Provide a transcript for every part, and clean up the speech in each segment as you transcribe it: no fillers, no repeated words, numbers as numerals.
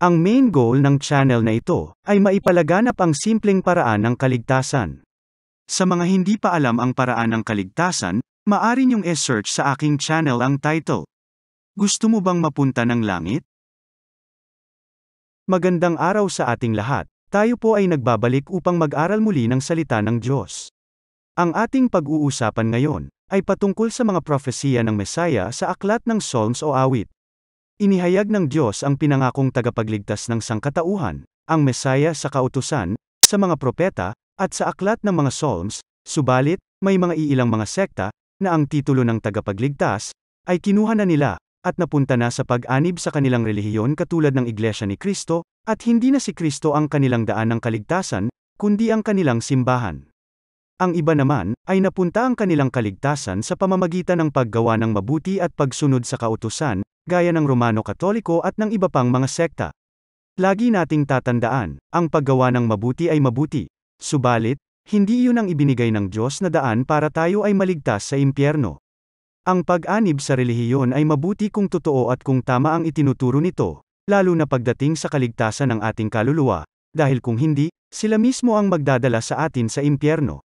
Ang main goal ng channel na ito ay maipalaganap ang simpleng paraan ng kaligtasan. Sa mga hindi pa alam ang paraan ng kaligtasan, maaari niyong e-search sa aking channel ang title. Gusto mo bang mapunta ng langit? Magandang araw sa ating lahat. Tayo po ay nagbabalik upang mag-aral muli ng salita ng Diyos. Ang ating pag-uusapan ngayon ay patungkol sa mga propesiya ng Mesaya sa aklat ng Psalms o awit. Inihayag ng Diyos ang pinangakong tagapagligtas ng sangkatauhan, ang Mesaya sa kautusan, sa mga propeta, at sa aklat ng mga Psalms, subalit, may mga iilang mga sekta, na ang titulo ng tagapagligtas, ay kinuha na nila, at napunta na sa pag-anib sa kanilang relihiyon katulad ng Iglesia ni Kristo, at hindi na si Kristo ang kanilang daan ng kaligtasan, kundi ang kanilang simbahan. Ang iba naman, ay napunta ang kanilang kaligtasan sa pamamagitan ng paggawa ng mabuti at pagsunod sa kautusan, gaya ng Romano Katoliko at ng iba pang mga sekta. Lagi nating tatandaan, ang paggawa ng mabuti ay mabuti. Subalit, hindi iyon ang ibinigay ng Diyos na daan para tayo ay maligtas sa impyerno. Ang pag-anib sa relihiyon ay mabuti kung totoo at kung tama ang itinuturo nito, lalo na pagdating sa kaligtasan ng ating kaluluwa, dahil kung hindi, sila mismo ang magdadala sa atin sa impyerno.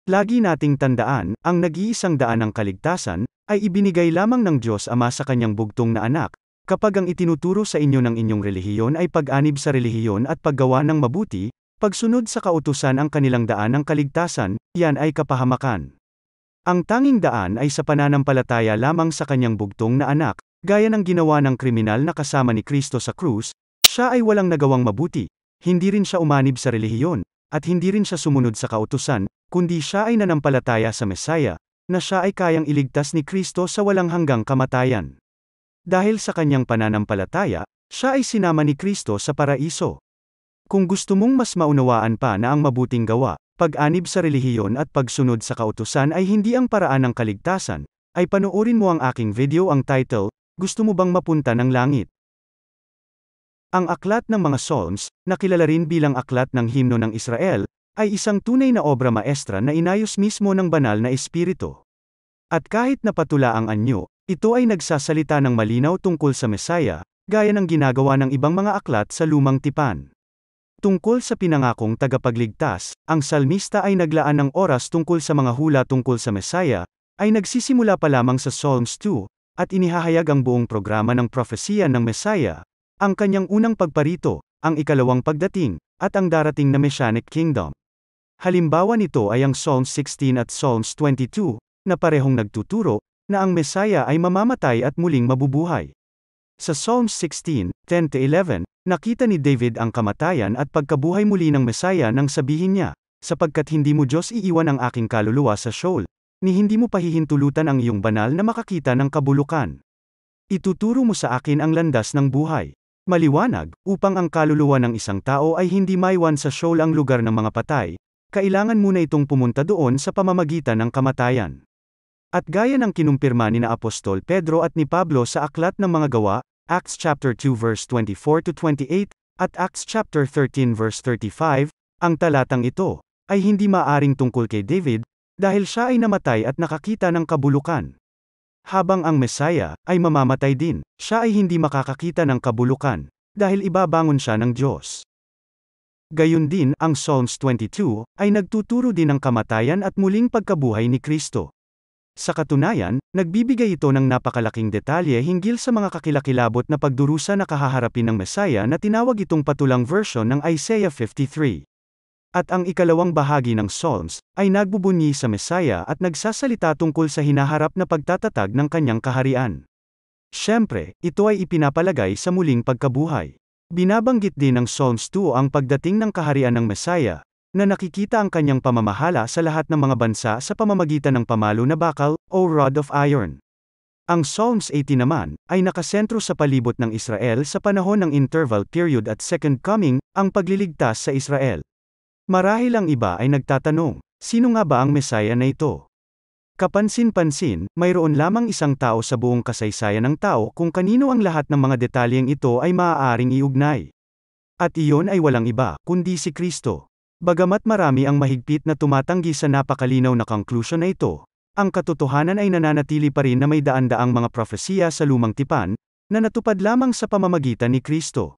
Lagi nating tandaan, ang nag-iisang daan ng kaligtasan, ay ibinigay lamang ng Diyos Ama sa kanyang bugtong na anak, kapag ang itinuturo sa inyo ng inyong relihiyon ay pag-anib sa relihiyon at paggawa ng mabuti, pagsunod sa kautusan ang kanilang daan ng kaligtasan, yan ay kapahamakan. Ang tanging daan ay sa pananampalataya lamang sa kanyang bugtong na anak, gaya ng ginawa ng kriminal na kasama ni Kristo sa krus, siya ay walang nagawang mabuti, hindi rin siya umanib sa relihiyon, at hindi rin siya sumunod sa kautusan, kundi siya ay nanampalataya sa Mesaya, na siya ay kayang iligtas ni Kristo sa walang hanggang kamatayan. Dahil sa kanyang pananampalataya, siya ay sinama ni Kristo sa paraiso. Kung gusto mong mas maunawaan pa na ang mabuting gawa, pag-anib sa relihiyon at pagsunod sa kautusan ay hindi ang paraan ng kaligtasan, ay panoorin mo ang aking video ang title, Gusto mo bang mapunta ng langit? Ang aklat ng mga Psalms, na kilala rin bilang aklat ng himno ng Israel, ay isang tunay na obra maestra na inayos mismo ng banal na espiritu. At kahit napatula ang anyo, ito ay nagsasalita ng malinaw tungkol sa Mesaya, gaya ng ginagawa ng ibang mga aklat sa lumang tipan. Tungkol sa pinangakong tagapagligtas, ang salmista ay naglaan ng oras tungkol sa mga hula tungkol sa Mesaya, ay nagsisimula pa lamang sa Psalms 2, at inihahayag ang buong programa ng propesiya ng Mesaya, ang kanyang unang pagparito, ang ikalawang pagdating, at ang darating na Messianic Kingdom. Halimbawa nito ay ang Psalms 16 at Psalms 22, na parehong nagtuturo, na ang Mesaya ay mamamatay at muling mabubuhay. Sa Psalms 16, 10-11, nakita ni David ang kamatayan at pagkabuhay muli ng Mesaya nang sabihin niya, sapagkat hindi mo Diyos iiwan ang aking kaluluwa sa Sheol, ni hindi mo pahihintulutan ang iyong banal na makakita ng kabulukan. Ituturo mo sa akin ang landas ng buhay. Maliwanag, upang ang kaluluwa ng isang tao ay hindi maiwan sa Sheol ang lugar ng mga patay, kailangan muna itong pumunta doon sa pamamagitan ng kamatayan. At gaya ng kinumpirma ni na Apostol Pedro at ni Pablo sa aklat ng mga gawa, Acts chapter 2 verse 24-28, at Acts chapter 13 verse 35, ang talatang ito, ay hindi maaring tungkol kay David, dahil siya ay namatay at nakakita ng kabulukan. Habang ang Mesaya ay mamamatay din, siya ay hindi makakakita ng kabulukan, dahil ibabangon siya ng Diyos. Gayun din, ang Psalms 22, ay nagtuturo din ng kamatayan at muling pagkabuhay ni Kristo. Sa katunayan, nagbibigay ito ng napakalaking detalye hinggil sa mga kakilakilabot na pagdurusa na kahaharapin ng Mesaya na tinawag itong patulang version ng Isaiah 53. At ang ikalawang bahagi ng Psalms, ay nagbubunyi sa Mesaya at nagsasalita tungkol sa hinaharap na pagtatatag ng kanyang kaharian. Siyempre, ito ay ipinapalagay sa muling pagkabuhay. Binabanggit din ng Psalms 2 ang pagdating ng kaharian ng Mesaya, na nakikita ang kanyang pamamahala sa lahat ng mga bansa sa pamamagitan ng pamalo na bakal, o rod of iron. Ang Psalms 80 naman, ay nakasentro sa palibot ng Israel sa panahon ng interval period at second coming, ang pagliligtas sa Israel. Marahil ang iba ay nagtatanong, sino nga ba ang Mesaya na ito? Kapansin-pansin, mayroon lamang isang tao sa buong kasaysayan ng tao kung kanino ang lahat ng mga detalyeng ito ay maaaring iugnay. At iyon ay walang iba, kundi si Kristo. Bagamat marami ang mahigpit na tumatanggi sa napakalinaw na konklusyon na ito, ang katotohanan ay nananatili pa rin na may daan-daang mga propesiya sa lumang tipan, na natupad lamang sa pamamagitan ni Kristo.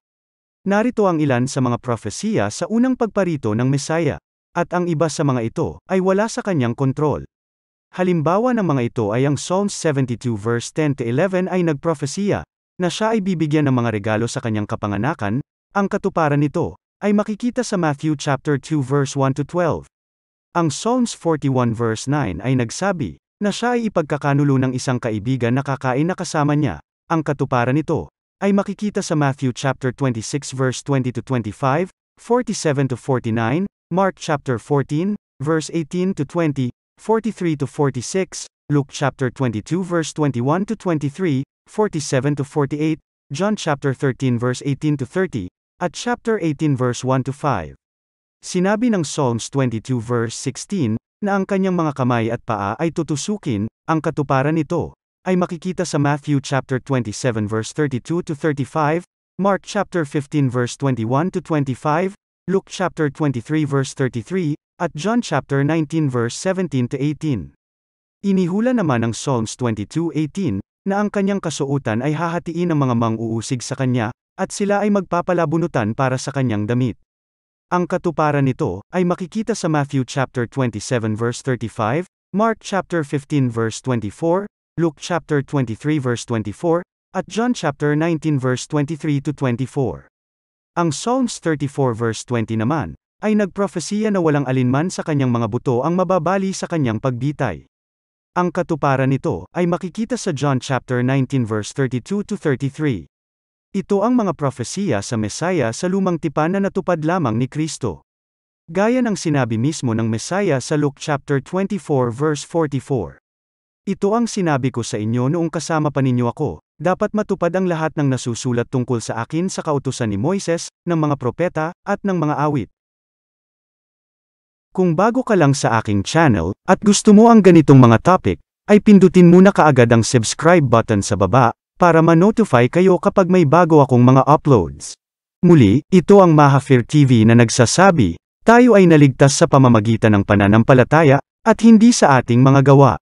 Narito ang ilan sa mga propesiya sa unang pagparito ng Mesaya. At ang iba sa mga ito ay wala sa kanyang kontrol. Halimbawa ng mga ito ay ang Psalms 72 verse 10-11 ay nagprofesiya na siya ay bibigyan ng mga regalo sa kanyang kapanganakan. Ang katuparan nito ay makikita sa Matthew chapter 2 verse 1-12. Ang Psalms 41 verse 9 ay nagsabi na siya ay ipagkakanulo ng isang kaibigan na kakain na kasama niya. Ang katuparan nito ay makikita sa Matthew chapter 26 verse 20-25, 47-49, Mark chapter 14 verse 18-20, 43-46, Luke chapter 22 verse 21-23, 47-48, John chapter 13 verse 18-30, at chapter 18 verse 1-5. Sinabi ng Psalms 22 verse 16, na ang kanyang mga kamay at paa ay tutusukin. Ang katuparan nito ay makikita sa Matthew chapter 27 verse 32-35, Mark chapter 15 verse 21-25, Luke chapter 23 verse 33, at John chapter 19 verse 17-18. Inihula naman ng Psalms 22:18, na ang kanyang kasuotan ay hahatiin ng mga mang-uusig sa kanya, at sila ay magpapalabunutan para sa kanyang damit. Ang katuparan nito ay makikita sa Matthew chapter 27 verse 35, Mark chapter 15 verse 24, Luke chapter 23 verse 24, at John chapter 19 verse 23-24. Ang Psalms 34 verse 20 naman ay nagprofesiya na walang alinman sa kanyang mga buto ang mababali sa kanyang pagbitay. Ang katuparan nito ay makikita sa John chapter 19 verse 32-33. Ito ang mga propesiya sa Mesaya sa lumang tipan na natupad lamang ni Kristo. Gaya ng sinabi mismo ng Mesaya sa Luke chapter 24 verse 44. Ito ang sinabi ko sa inyo noong kasama pa ninyo ako, dapat matupad ang lahat ng nasusulat tungkol sa akin sa kautusan ni Moises, ng mga propeta, at ng mga awit. Kung bago ka lang sa aking channel, at gusto mo ang ganitong mga topic, ay pindutin muna kaagad ang subscribe button sa baba, para ma-notify kayo kapag may bago akong mga uploads. Muli, ito ang Mahafir TV na nagsasabi, tayo ay naligtas sa pamamagitan ng pananampalataya, at hindi sa ating mga gawa.